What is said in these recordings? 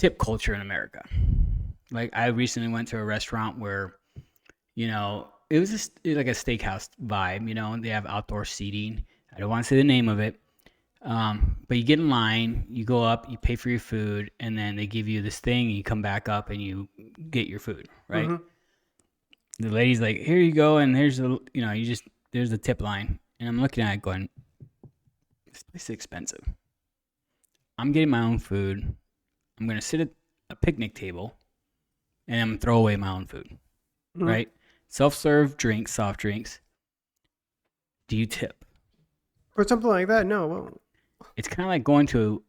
tip culture in America. Like I recently went to a restaurant where, it was just like a steakhouse vibe. They have outdoor seating. I don't want to say the name of it. But you get in line, you go up, you pay for your food, and then they give you this thing, and you come back up and you get your food, right? Mm-hmm. The lady's like, "Here you go," and there's there's the tip line, and I'm looking at it going, "This place is expensive. I'm getting my own food. I'm gonna sit at a picnic table, and I'm gonna throw away my own food, Mm-hmm. right? Self-serve drinks, soft drinks. Do you tip?" Or something like that. No. Well, It's kind of like going to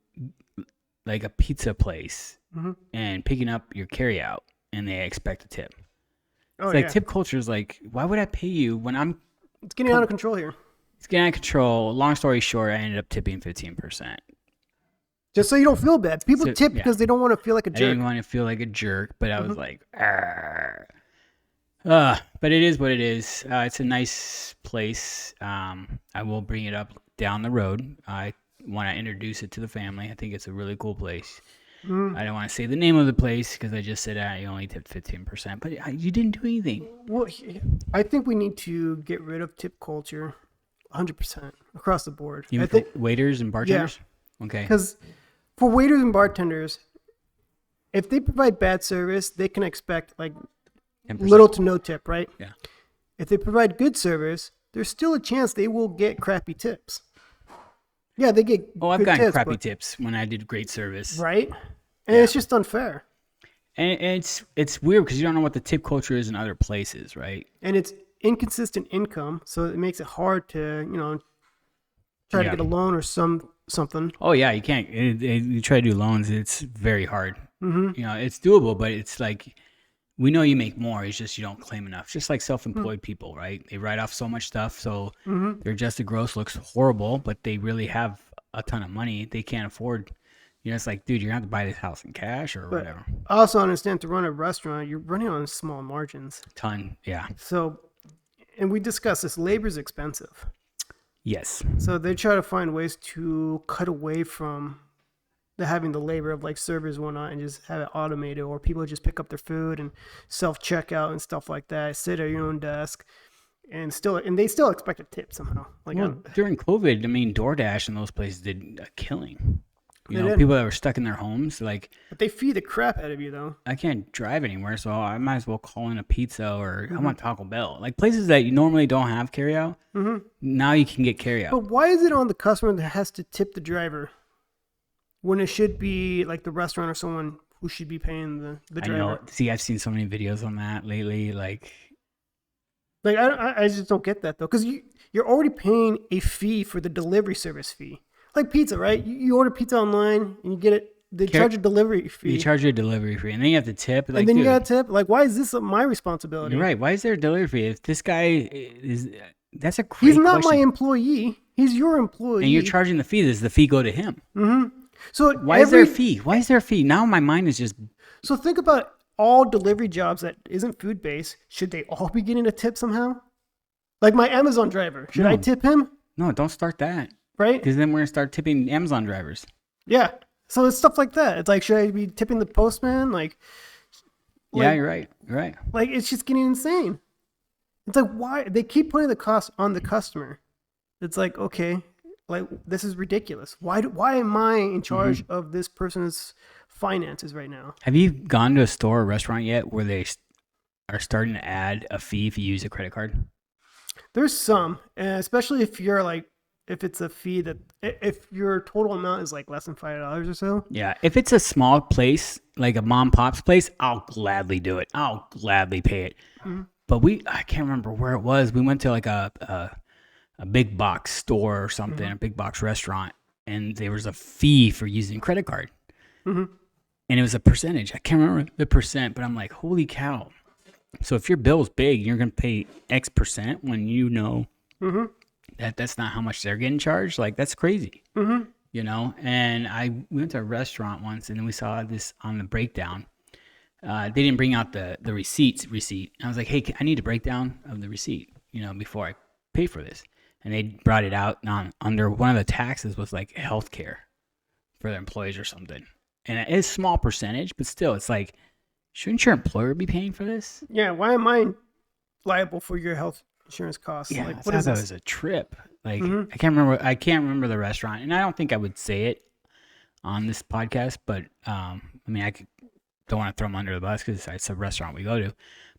like a pizza place mm-hmm. and picking up your carryout, and they expect a tip. Oh, It's like yeah. tip culture is like, why would I pay you when It's getting out of control here. it's getting out of control? Long story short, I ended up tipping 15%. Just so you don't feel bad. People tip Yeah. because they don't want to feel like a I jerk. didn't want to feel like a jerk, but I was Mhm. like, "Arr." But it is what it is. It's a nice place. I will bring it up down the road. I want to introduce it to the family. I think it's a really cool place. Mhm. I don't want to say the name of the place because I just said I only tipped 15%, but you didn't do anything. Well, I think we need to get rid of tip culture 100% across the board. Even I think for waiters and bartenders? Okay. because for waiters and bartenders, if they provide bad service, they can expect like 10%. little to no tip, right? Yeah. If they provide good service, there's still a chance they will get crappy tips. Yeah, they get Oh, I've good gotten tips, crappy but- tips when I did great service. right? And Yeah. it's just unfair. And it's weird because you don't know what the tip culture is in other places, right? And it's inconsistent income, so it makes it hard to, try to Yeah. get a loan or something. Oh, yeah, you can't. You try to do loans, it's very hard. Mm-hmm. It's doable, but it's like we know you make more. It's just you don't claim enough. Just like self-employed people, right? They write off so much stuff, so Mm-hmm. their adjusted gross looks horrible, but they really have a ton of money. They can't afford. It's like, dude, you're gonna have to buy this house in cash or But whatever. I also understand to run a restaurant, you're running on small margins. Ton, yeah, So, and we discussed this, labor is expensive. yes, So they try to find ways to cut away from having the labor of like servers and whatnot and just have it automated, or people just pick up their food and self checkout and stuff like that. Sit at your own desk and they still expect a tip somehow. Like well, during COVID, I mean, DoorDash and those places did a killing. They did. People that were stuck in their homes, like but they feed the crap out of you though. I can't drive anywhere, so I might as well call in a pizza or Mm-hmm. I want Taco Bell. Like places that you normally don't have carryout, now you can get carryout. But why is it on the customer that has to tip the driver when it should be like the restaurant or someone who should be paying the I driver? know. See, I've seen so many videos on that lately. Like, Like I just don't get that though, because you're already paying a fee for the delivery service fee, like pizza, right? You order pizza online and you get it. They charge a delivery fee, you charge your delivery fee, and then you have to tip. Like, and then you dude, got to tip. Like, why is this my responsibility? you're right. Why is there a delivery fee? If this guy is, that's a great He's not question. my employee. He's your employee. And you're charging the fee. Does the fee go to him? So Why is there a fee? Why is there a fee? Now my mind is just So think about all delivery jobs that isn't food based. Should they all be getting a tip somehow? Like my Amazon driver, should I No. tip him? no. Don't start that Right? because then we're gonna start tipping Amazon drivers. Yeah. So it's stuff like that. It's like, should I be tipping the postman? Like, Yeah, you're right. You're right. Like it's just getting insane. It's like, why they keep putting the cost on the customer? It's like, okay, like this is ridiculous. Why am I in charge of this person's finances right now? Have you gone to a store or restaurant yet where they are starting to add a fee if you use a credit card? There's some, and especially if you're like, if it's a fee that if your total amount is like less than $5 or so. Yeah, if it's a small place, like a mom pop's place, I'll gladly do it. I'll gladly pay it. But I can't remember where it was. We went to like a big box store or something, a big box restaurant, and there was a fee for using credit card. And it was a percentage. I can't remember the percent, but I'm like, holy cow. So if your bill's big, you're going to pay X percent when you know that's not how much they're getting charged. Like, that's crazy. And we went to a restaurant once, and then we saw this on the breakdown. They didn't bring out the receipt. I was like, hey, I need a breakdown of the receipt, before I pay for this. And they brought it out under one of the taxes was like healthcare for their employees or something. and it is a small percentage, but still, it's like, shouldn't your employer be paying for this? Yeah, why am I liable for your health insurance costs? Yeah, Like, I what thought is that this? was a trip. Like, Mhm. I can't remember the restaurant, and I don't think I would say it on this podcast, but I mean, don't want to throw them under the bus because it's a restaurant we go to,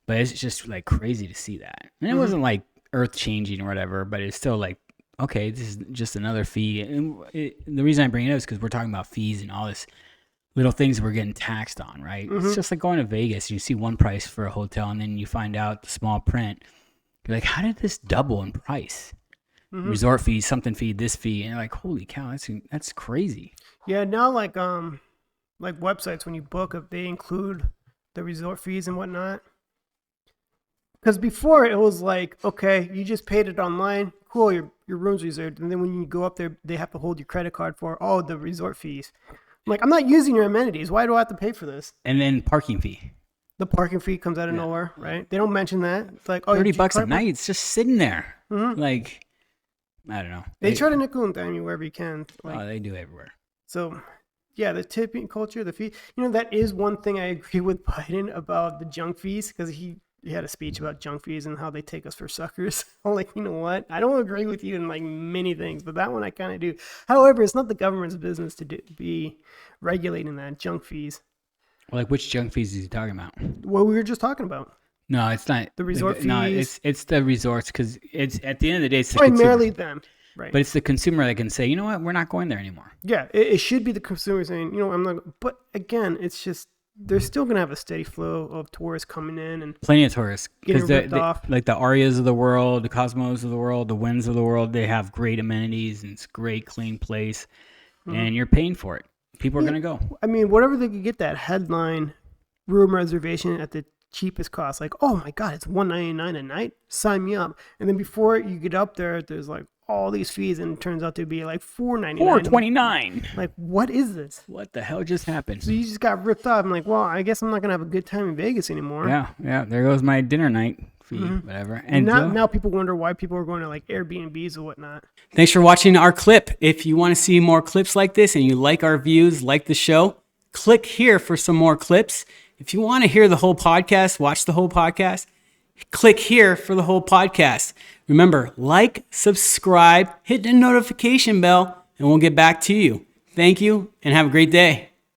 but it's just like crazy to see that. And it wasn't like earth changing or whatever, but it's still like, okay, this is just another fee. And the reason I bring it up is because we're talking about fees and all this little things we're getting taxed on, right? It's just like going to Vegas. You see one price for a hotel, and then you find out the small print. You're like, how did this double in price? Resort fees, something fee, this fee, and you're like, holy cow, that's crazy. Yeah, now like websites when you book, if they include the resort fees and whatnot. Because before it was like, okay, you just paid it online, cool, your room's reserved, and then when you go up there, they have to hold your credit card for the resort fees. I'm like, I'm not using your amenities. Why do I have to pay for this? And then parking fee. The parking fee comes out of nowhere, right? They don't mention that. It's like, oh, $30 a night. It's just sitting there. Like, I don't know. They try to nickel and dime you wherever you can. Like, they do everywhere. so, yeah, the tipping culture, the fee. That is one thing I agree with Biden about the junk fees, because he had a speech about junk fees and how they take us for suckers. I'm like, you know what? I don't agree with you in like many things, but that one I kind of do. However, it's not the government's business to be regulating that junk fees. Well, like, which junk fees is he talking about? What we were just talking about. No, it's not. The resort No, fees. it's the resorts, because it's at the end of the day, it's the Primarily consumer. them. Right. But it's the consumer that can say, you know what, we're not going there anymore. Yeah, it should be the consumer saying, I'm not. But again, it's just they're still gonna have a steady flow of tourists coming in and Plenty of tourists. getting ripped off. Like the Arias of the world, the Cosmos of the world, the Winds of the world, they have great amenities and it's a great, clean place. And you're paying for it. People are going to go. I mean, whatever they could get that headline room reservation at the cheapest cost, like, oh my God, it's $199 a night. Sign me up. And then before you get up there, there's like all these fees, and it turns out to be like $499. $429. Like, what is this? What the hell just happened? So you just got ripped off. I'm like, well, I guess I'm not gonna have a good time in Vegas anymore. Yeah. There goes my dinner night fee, whatever. And now people wonder why people are going to like Airbnbs or whatnot. Thanks for watching our clip. If you want to see more clips like this and you like our views, like the show, click here for some more clips. If you want to hear the whole podcast, watch the whole podcast, click here for the whole podcast. Remember, like, subscribe, hit the notification bell, and we'll get back to you. Thank you, and have a great day.